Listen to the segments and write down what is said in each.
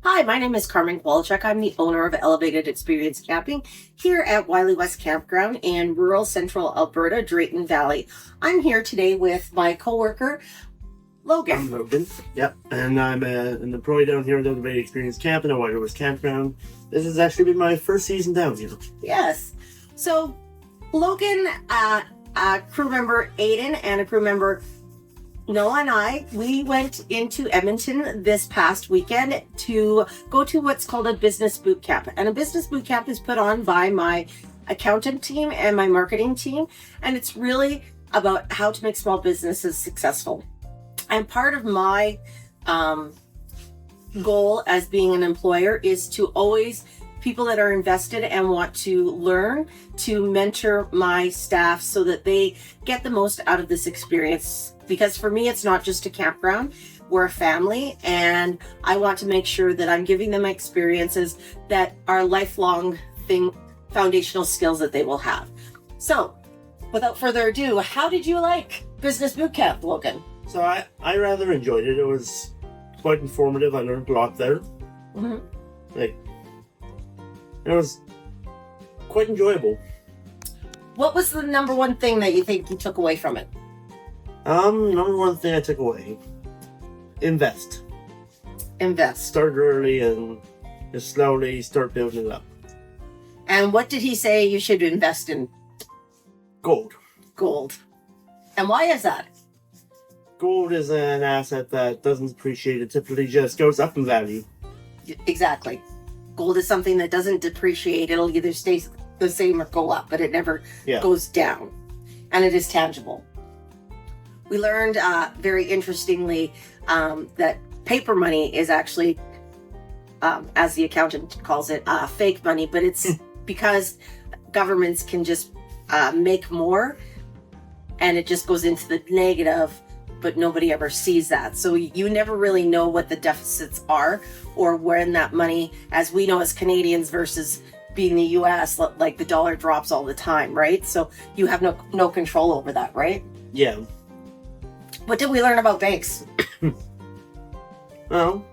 Hi, my name is Carmen. I'm the owner of Elevated Experience Camping here at Wiley West Campground in rural central Alberta, Drayton Valley. I'm here today with my coworker, Logan. I'm Logan, yep, and I'm an employee down here at Elevated Experience Camping at Wiley West Campground. This has actually been my first season down here. Yes. So, Logan, crew member Aiden, and a crew member Noah and I, we went into Edmonton this past weekend to go to what's called a Business Bootcamp. And a Business Bootcamp is put on by my accountant team and my marketing team. And it's really about how to make small businesses successful. And part of my goal as being an employer is to always people that are invested and want to learn to mentor my staff so that they get the most out of this experience. Because for me, it's not just a campground, we're a family, and I want to make sure that I'm giving them experiences that are lifelong foundational skills that they will have. So without further ado, how did you like Business Bootcamp, Logan? So I rather enjoyed it. It was quite informative. I learned a lot there. Mm-hmm. It was quite enjoyable. What was the number one thing that you think you took away from it? Number one thing I took away, invest. Start early and just slowly start building it up. And what did he say you should invest in? Gold. And why is that? Gold is an asset that doesn't depreciate. It typically just goes up in value. Exactly. Gold is something that doesn't depreciate. It'll either stay the same or go up, but it never goes down. And it is tangible. We learned very interestingly that paper money is actually, as the accountant calls it, fake money, but it's because governments can just make more and it just goes into the negative, but nobody ever sees that. So you never really know what the deficits are or when that money, as we know as Canadians versus being the US, like the dollar drops all the time, right? So you have no control over that, right? Yeah. What did we learn about banks? Well,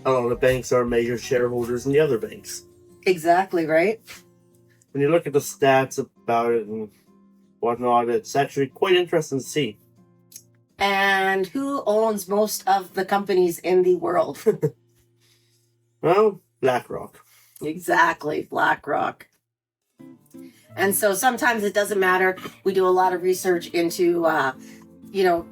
a lot of banks are major shareholders in the other banks. Exactly, right? When you look at the stats about it and whatnot, it's actually quite interesting to see. And who owns most of the companies in the world? Well, BlackRock. Exactly, BlackRock. And so sometimes it doesn't matter. We do a lot of research into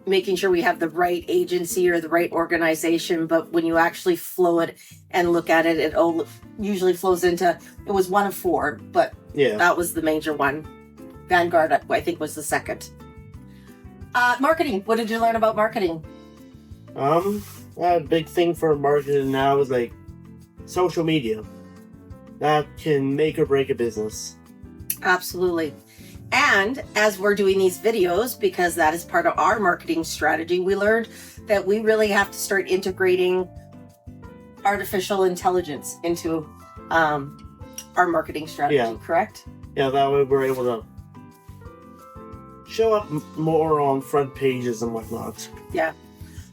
making sure we have the right agency or the right organization. But when you actually flow it and look at it, it usually flows into, it was one of four, but that was the major one. Vanguard, I think, was the second. Marketing. What did you learn about marketing? A big thing for marketing now is like social media. That can make or break a business. Absolutely. And as we're doing these videos, because that is part of our marketing strategy, we learned that we really have to start integrating artificial intelligence into our marketing strategy, correct? Yeah, that way we're able to show up more on front pages and whatnot. Yeah.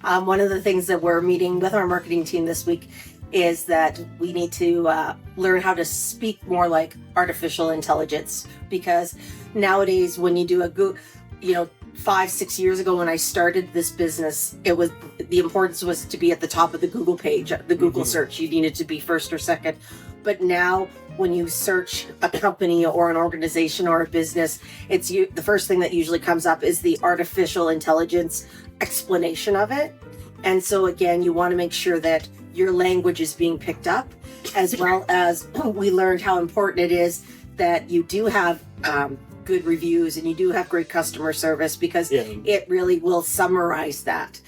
One of the things that we're meeting with our marketing team this week is that we need to learn how to speak more like artificial intelligence, because nowadays when you do 5-6 years ago when I started this business, it was the importance was to be at the top of the Google page, the Google search. You needed to be first or second. But now when you search a company or an organization or a business, the first thing that usually comes up is the artificial intelligence explanation of it. And so again, you want to make sure that your language is being picked up, as well as we learned how important it is that you do have good reviews and you do have great customer service, because it really will summarize that.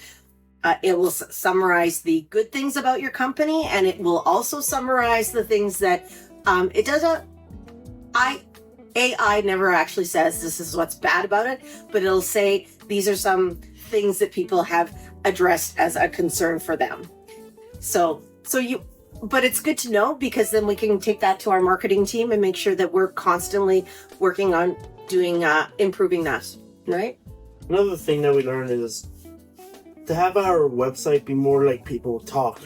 It will summarize the good things about your company, and it will also summarize the things that it doesn't. AI never actually says this is what's bad about it, but it'll say these are some things that people have addressed as a concern for them. But it's good to know, because then we can take that to our marketing team and make sure that we're constantly working on doing, improving that, right? Another thing that we learned is to have our website be more like people talk.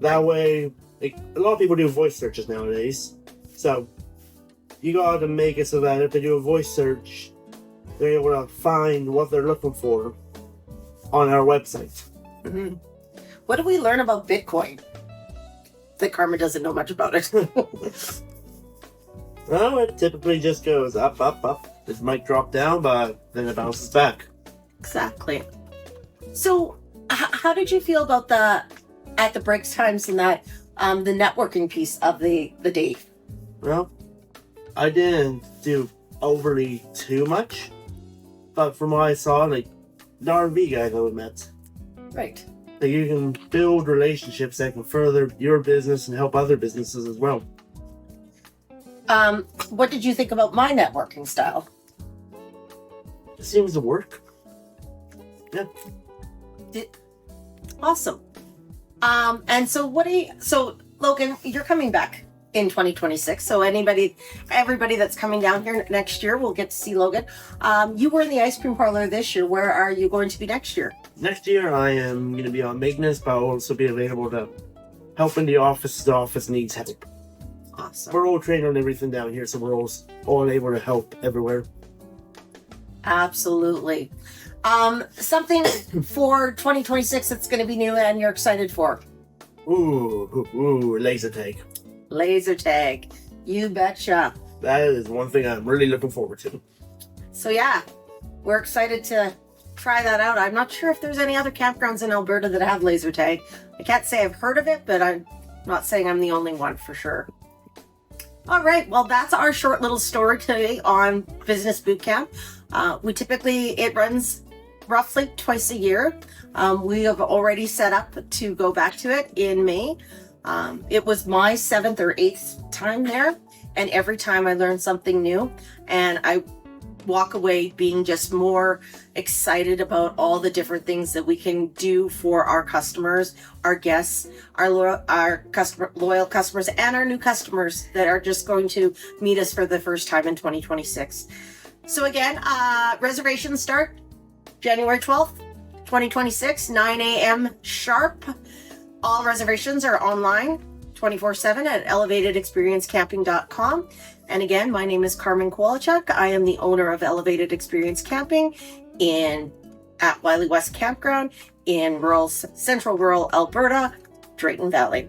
That way, like, a lot of people do voice searches nowadays. So you gotta make it so that if they do a voice search, they're able to find what they're looking for on our website. Mm-hmm. What do we learn about Bitcoin? That Carmen doesn't know much about it. Well, it typically just goes up, up, up. It might drop down, but then it bounces back. Exactly. So, how did you feel about at the breaks times and that the networking piece of the day? Well, I didn't do overly too much, but from what I saw, like the RV guy that we met, right? Like, you can build relationships that can further your business and help other businesses as well. What did you think about my networking style? It seems to work. Yeah. Awesome. And so so Logan, you're coming back in 2026. So everybody that's coming down here next year will get to see Logan. You were in the ice cream parlor this year. Where are you going to be next year? Next year, I am going to be on maintenance, but I'll also be available to help in the office. The office needs help. Awesome. We're all trained on everything down here, so we're all able to help everywhere. Absolutely. Something for 2026 that's going to be new and you're excited for? Ooh, laser tag. Laser tag. You betcha. That is one thing I'm really looking forward to. So yeah, we're excited to try that out. I'm not sure if there's any other campgrounds in Alberta that have laser tag. I can't say I've heard of it, but I'm not saying I'm the only one for sure. All right, well, that's our short little story today on Business Bootcamp. It runs roughly twice a year. We have already set up to go back to it in May. It was my 7th or 8th time there, and every time I learned something new, and I walk away being just more excited about all the different things that we can do for our customers, our guests, our loyal customers, and our new customers that are just going to meet us for the first time in 2026. So again, reservations start January 12th, 2026, 9 a.m. sharp. All reservations are online 24/7 at elevatedexperiencecamping.com. And again, my name is Carmen Kowalchuk. I am the owner of Elevated Experience Camping at Wiley West Campground in central rural Alberta, Drayton Valley.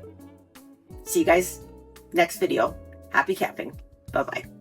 See you guys next video. Happy camping. Bye-bye.